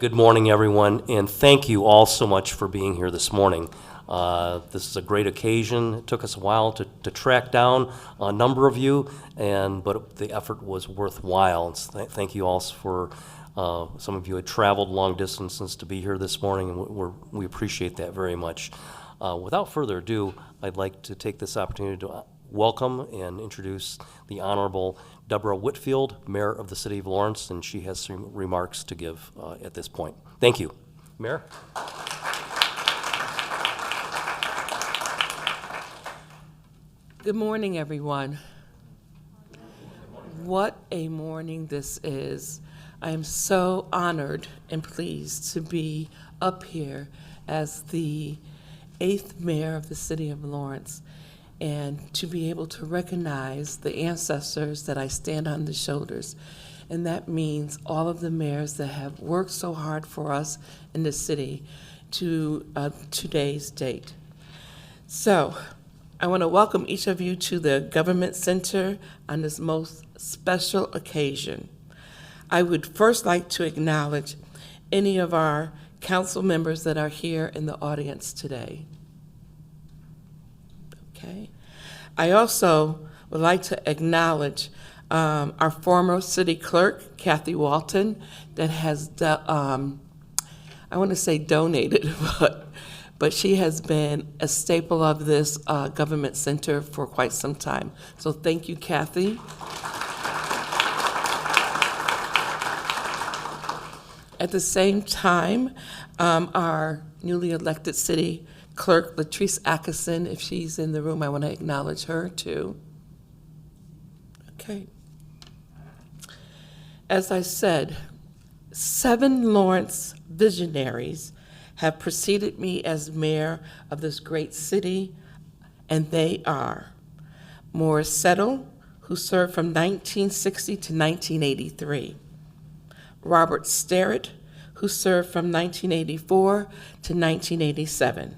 Good morning, everyone, and thank you all so much for being here this morning. This is a great occasion. It took us a while to track down a number of you, but the effort was worthwhile. And thank you all for, some of you had traveled long distances to be here this morning, and we appreciate that very much. Without further ado, I'd like to take this opportunity to welcome and introduce the Honorable Deborah Whitfield, Mayor of the City of Lawrence, and she has some remarks to give at this point. Thank you. Mayor? Good morning, everyone. What a morning this is. I am so honored and pleased to be up here as the 8th mayor of the City of Lawrence, and to be able to recognize the ancestors that I stand on the shoulders. And that means all of the mayors that have worked so hard for us in the city to today's date. So I want to welcome each of you to the Government Center on this most special occasion. I would first like to acknowledge any of our council members that are here in the audience today. Okay. I also would like to acknowledge our former city clerk, Kathy Walton, that has, I want to say donated, but she has been a staple of this government center for quite some time. So thank you, Kathy. At the same time, our newly elected city clerk, Latrice Atkinson, if she's in the room, I want to acknowledge her too. Okay. As I said, 7 Lawrence visionaries have preceded me as mayor of this great city, and they are Morris Settle, who served from 1960 to 1983, Robert Sterrett, who served from 1984 to 1987,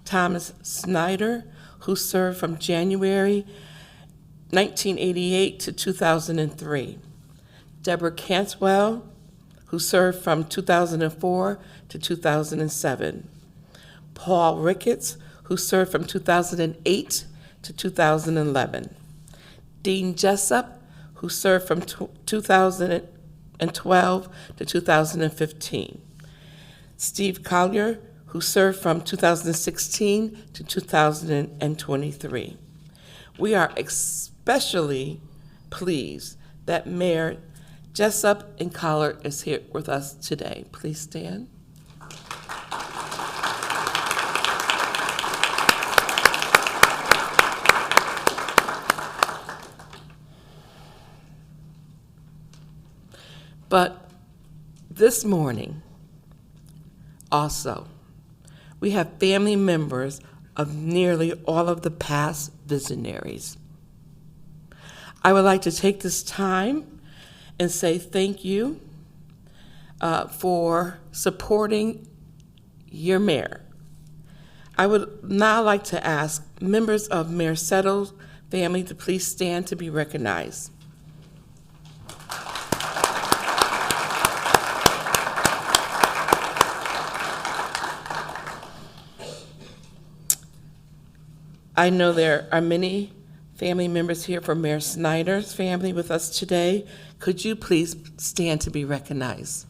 Thomas Snyder, who served from January 1988 to 2003, Deborah Cantwell, who served from 2004 to 2007, Paul Ricketts, who served from 2008 to 2011, Dean Jessup, who served from 2012 to 2015, Steve Collier, who served from 2016 to 2023. We are especially pleased that Mayor Jessup and Collier is here with us today. Please stand. But this morning, also, we have family members of nearly all of the past visionaries. I would like to take this time and say thank you for supporting your mayor. I would now like to ask members of Mayor Settle's family to please stand to be recognized. I know there are many family members here from Mayor Snyder's family with us today. Could you please stand to be recognized?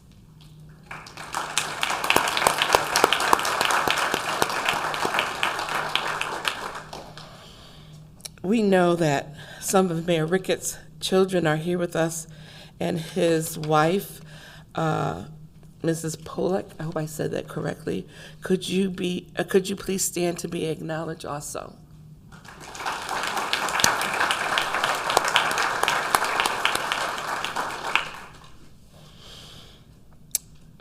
We know that some of Mayor Ricketts' children are here with us, and his wife, Mrs. Pollack. I hope I said that correctly. Could you please stand to be acknowledged also?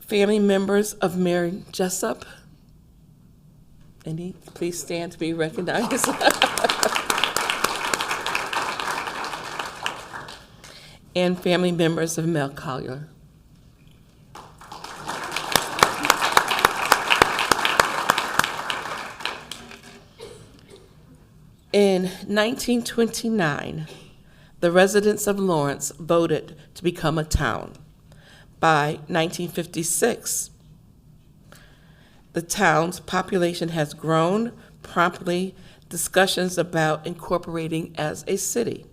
Family members of Mayor Jessup, please stand to be recognized. And family members of Mel Collier. In 1929, the residents of Lawrence voted to become a town. by 1956. The town's population has grown, promptly discussions about incorporating as a city.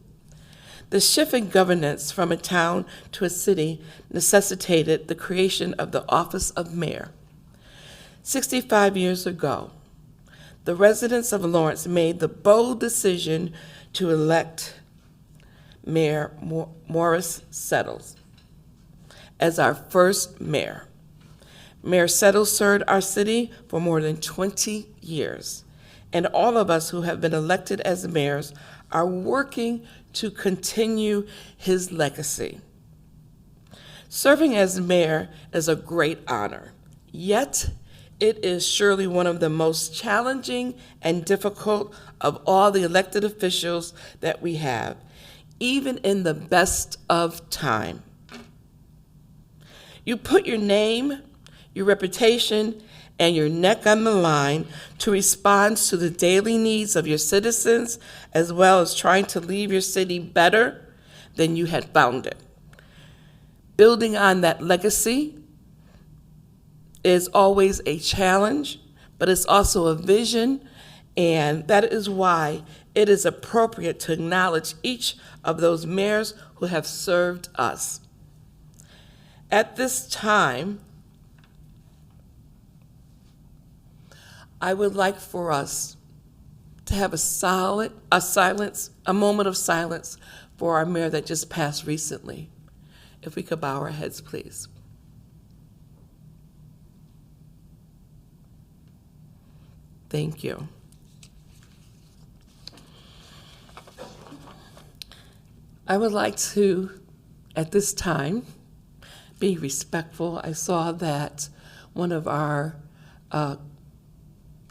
The shift in governance from a town to a city necessitated the creation of the office of mayor. 65 years ago, the residents of Lawrence made the bold decision to elect Mayor Morris Settles as our first mayor. Mayor Settles served our city for more than 20 years, and all of us who have been elected as mayors are working to continue his legacy. Serving as mayor is a great honor, yet it is surely one of the most challenging and difficult of all the elected officials that we have, even in the best of time. You put your name, your reputation, and your neck on the line to respond to the daily needs of your citizens, as well as trying to leave your city better than you had found it. Building on that legacy is always a challenge, but it's also a vision, and that is why it is appropriate to acknowledge each of those mayors who have served us. At this time, I would like for us to have a moment of silence for our mayor that just passed recently. If we could bow our heads, please. Thank you. I would like to, at this time, be respectful. I saw that one of our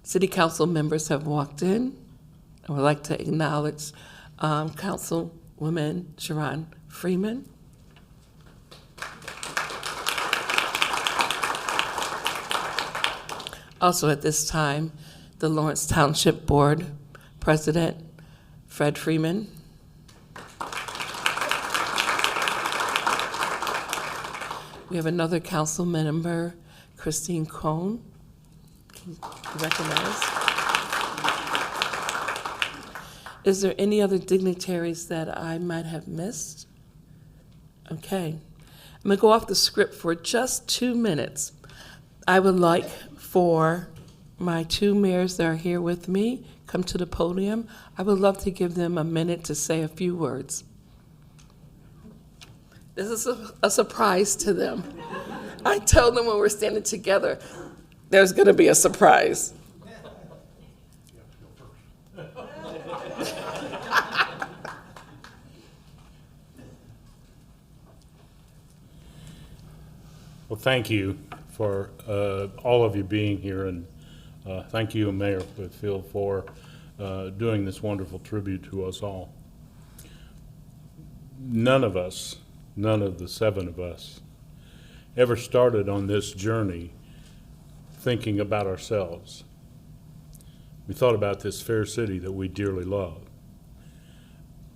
city council members have walked in. I would like to acknowledge Councilwoman Sharon Freeman. Also at this time, the Lawrence Township Board President, Fred Freeman. We have another council member, Christine Cohn. Can you recognize? Is there any other dignitaries that I might have missed? Okay. I'm going to go off the script for just 2 minutes. I would like for my two mayors that are here with me come to the podium. I would love to give them a minute to say a few words. This is a surprise to them. I tell them when we're standing together, there's going to be a surprise. Well, thank you for all of you being here, and thank you, Mayor Whitfield, for doing this wonderful tribute to us all. None of the 7 of us, ever started on this journey thinking about ourselves. We thought about this fair city that we dearly love.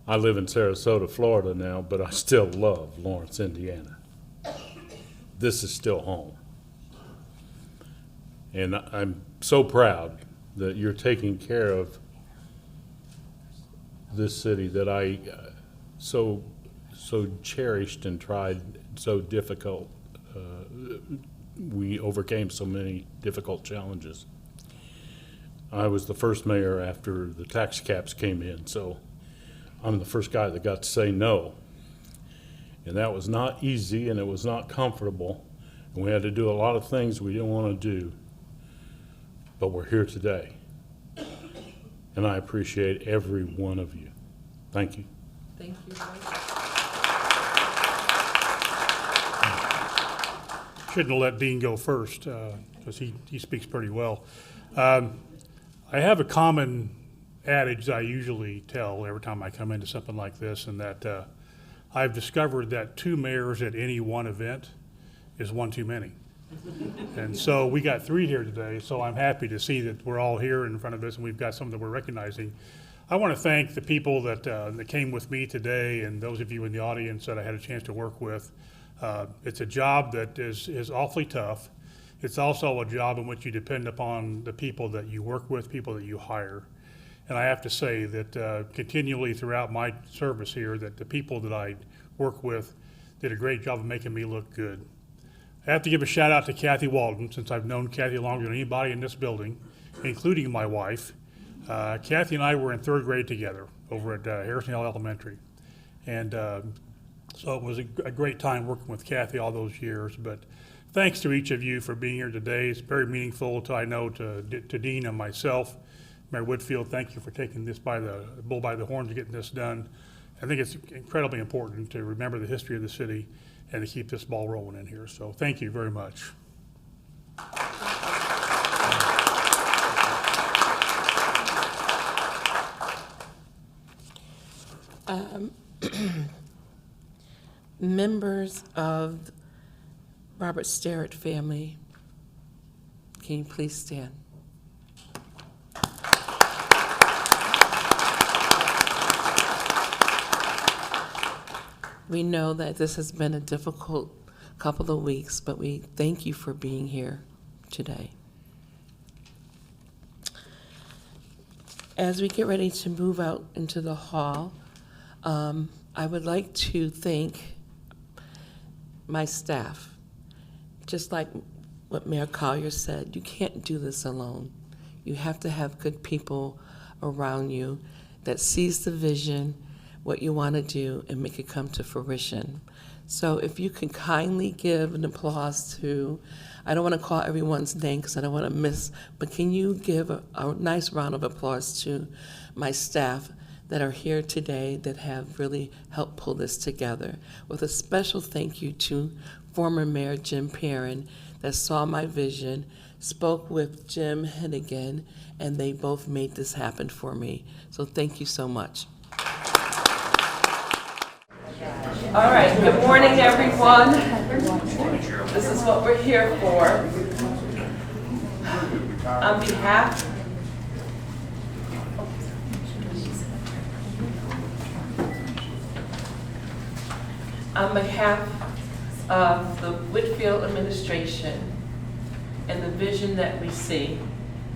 I live in Sarasota, Florida now, but I still love Lawrence, Indiana. This is still home. And I'm so proud that you're taking care of this city that I so cherished and tried, so difficult. We overcame so many difficult challenges. I was the first mayor after the tax caps came in, so I'm the first guy that got to say no. And that was not easy, and it was not comfortable. And we had to do a lot of things we didn't want to do, but we're here today. And I appreciate every one of you. Thank you. Thank you. Shouldn't have let Dean go first, because he speaks pretty well. I have a common adage that I usually tell every time I come into something like this, and that I've discovered that 2 mayors at any one event is one too many. And so we got 3 here today, so I'm happy to see that we're all here in front of us and we've got some that we're recognizing. I want to thank the people that came with me today, and those of you in the audience that I had a chance to work with. It's a job that is awfully tough. It's also a job in which you depend upon the people that you work with, people that you hire. And I have to say that continually throughout my service here, that the people that I work with did a great job of making me look good. I have to give a shout out to Kathy Walton, since I've known Kathy longer than anybody in this building, including my wife. Kathy and I were in third grade together over at Harrison Hill Elementary. And so it was a great time working with Kathy all those years. But thanks to each of you for being here today. It's very meaningful to Dean and myself. Mayor Whitfield, thank you for taking this bull by the horns and getting this done. I think it's incredibly important to remember the history of the city and to keep this ball rolling in here. So thank you very much. Members of Robert Sterrett family, can you please stand? We know that this has been a difficult couple of weeks, but we thank you for being here today. As we get ready to move out into the hall, I would like to thank my staff. Just like what Mayor Collier said, you can't do this alone. You have to have good people around you that sees the vision, what you want to do, and make it come to fruition. So if you can kindly give an applause to, I don't want to call everyone's name because I don't want to miss, but can you give a nice round of applause to my staff that are here today that have really helped pull this together, with a special thank you to former Mayor Jim Perrin that saw my vision, spoke with Jim Hennigan, and they both made this happen for me. So thank you so much. All right, good morning, everyone. This is what we're here for. On behalf of the Whitfield administration and the vision that we see,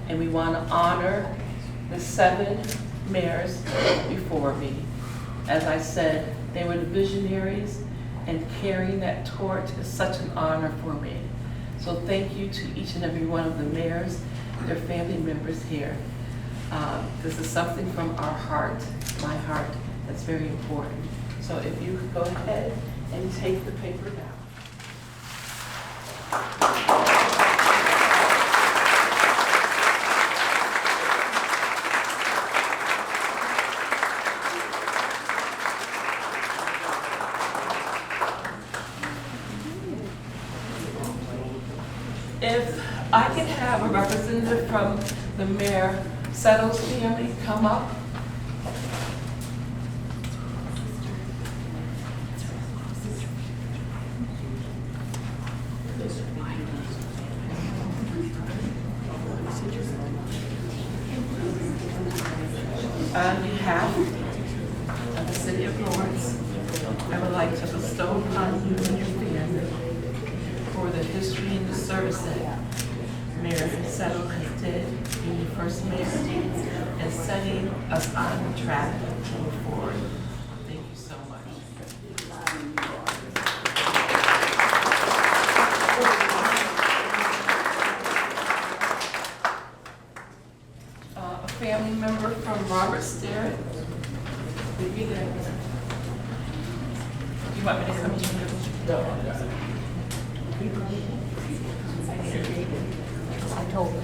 and we want to honor the 7 mayors before me. As I said, they were the visionaries, and carrying that torch is such an honor for me. So thank you to each and every one of the mayors, their family members here. This is something from our heart, my heart, that's very important. So if you could go ahead and take the paper down. If I can have a representative from the Mayor Settles family come up. On behalf of the City of Lawrence, I would like to bestow upon you and your family for the history and the service that Mayor Jessup has did being the first mayor and setting us on the track to move forward. Thank you so much. A family member from Robert Sterrett. Did you there? You want me to come to you? No. I told him.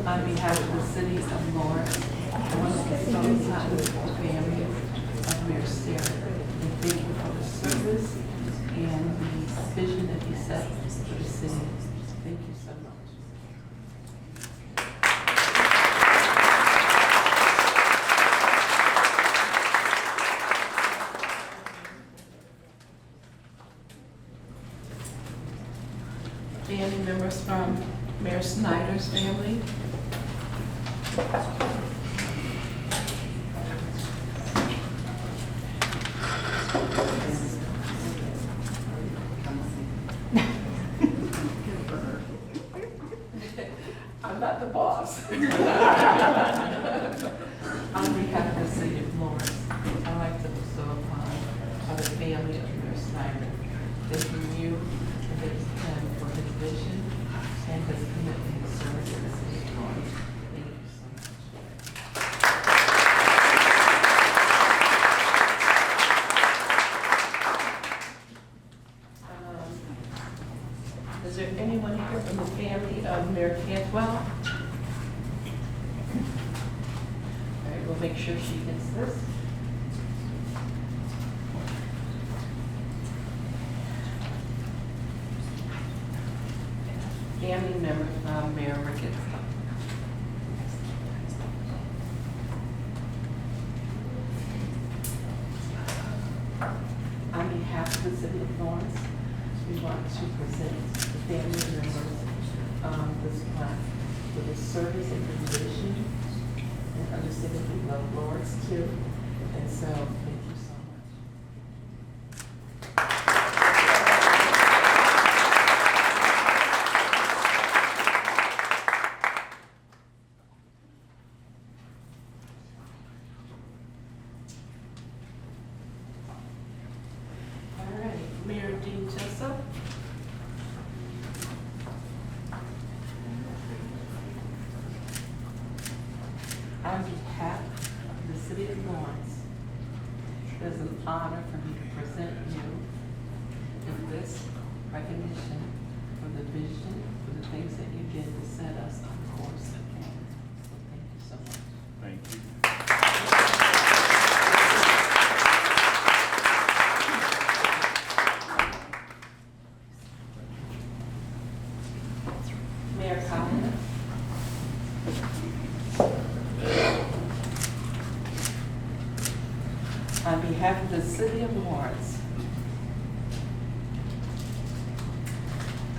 On behalf of the City of Lawrence, I want to bestow upon the family of Mayor Sterrett and thank you for the service and the vision that he set for the city. Thank you so much. Family members from Mayor Snyder's family. I'm not the boss. On behalf of the city of Lawrence, I'd like to bestow upon the family of Mayor Snyder, thanking you and him for his vision and his commitment to service to the city of Lawrence. Thank you so much. Is there anyone here from the family of Mayor Cantwell? All right, we'll make sure she gets this. Family member from Mayor Ricketts. On behalf of the city of Lawrence, we want to present the family members this plaque for the service and the vision, and understand that we love Lawrence too. And so, thank you so much. All right, Mayor Dean Jessup. On behalf of the city of Lawrence, it is an honor for me to present you with this recognition for the vision, for the things that you did to set us on course again. So thank you so much. Thank you. Mayor Collier. On behalf of the city of Lawrence,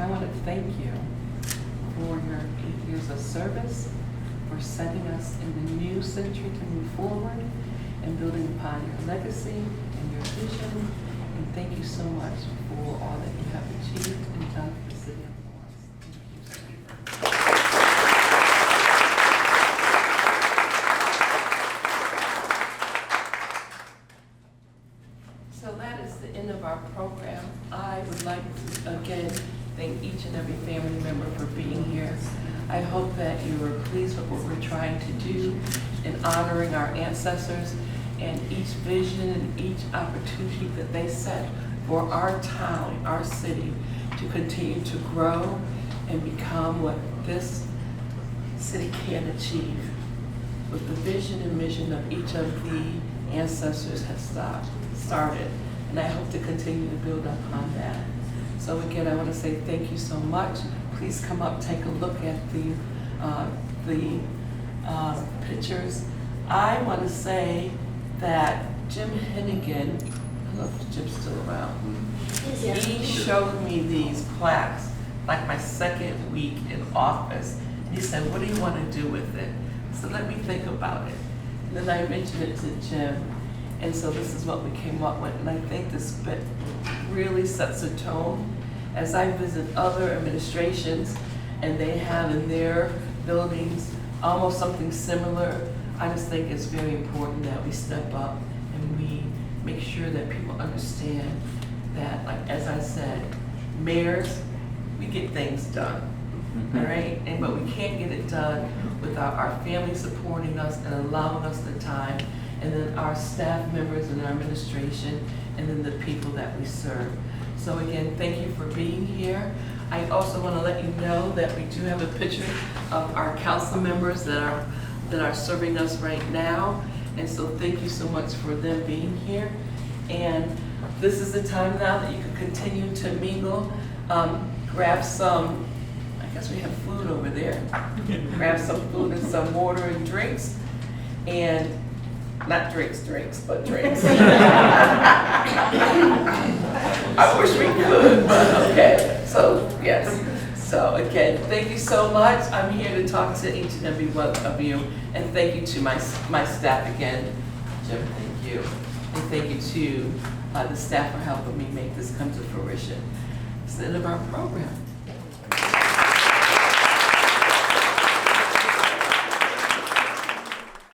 I want to thank you for your 8 years of service, for setting us in the new century to move forward and building upon your legacy and your vision. And thank you so much for all that you have achieved and done for the city of Lawrence. Thank you so much. So that is the end of our program. I would like to again thank each and every family member for being here. I hope that you are pleased with what we're trying to do in honoring our ancestors and each vision and each opportunity that they set for our town, our city, to continue to grow and become what this city can achieve with the vision and mission of each of the ancestors has started. And I hope to continue to build upon that. So again, I want to say thank you so much. Please come up, take a look at the pictures. I want to say that Jim Hennigan, I don't know if Jim's still around, he showed me these plaques like my second week in office. And he said, what do you want to do with it? So let me think about it. And then I mentioned it to Jim. And so this is what we came up with. And I think this bit really sets a tone. As I visit other administrations and they have in their buildings almost something similar, I just think it's very important that we step up and we make sure that people understand that, like as I said, mayors, we get things done, all right? But we can't get it done without our family supporting us and allowing us the time, and then our staff members and our administration, and then the people that we serve. So again, thank you for being here. I also want to let you know that we do have a picture of our council members that are serving us right now. And so thank you so much for them being here. And this is the time now that you can continue to mingle. Grab some, I guess we have food over there. Grab some food and some water and drinks. And not drinks, but drinks. I wish we could, but okay. So, yes. So, again, thank you so much. I'm here to talk to each and every one of you. And thank you to my staff again. Jim, thank you. And thank you to the staff for helping me make this come to fruition. It's the end of our program.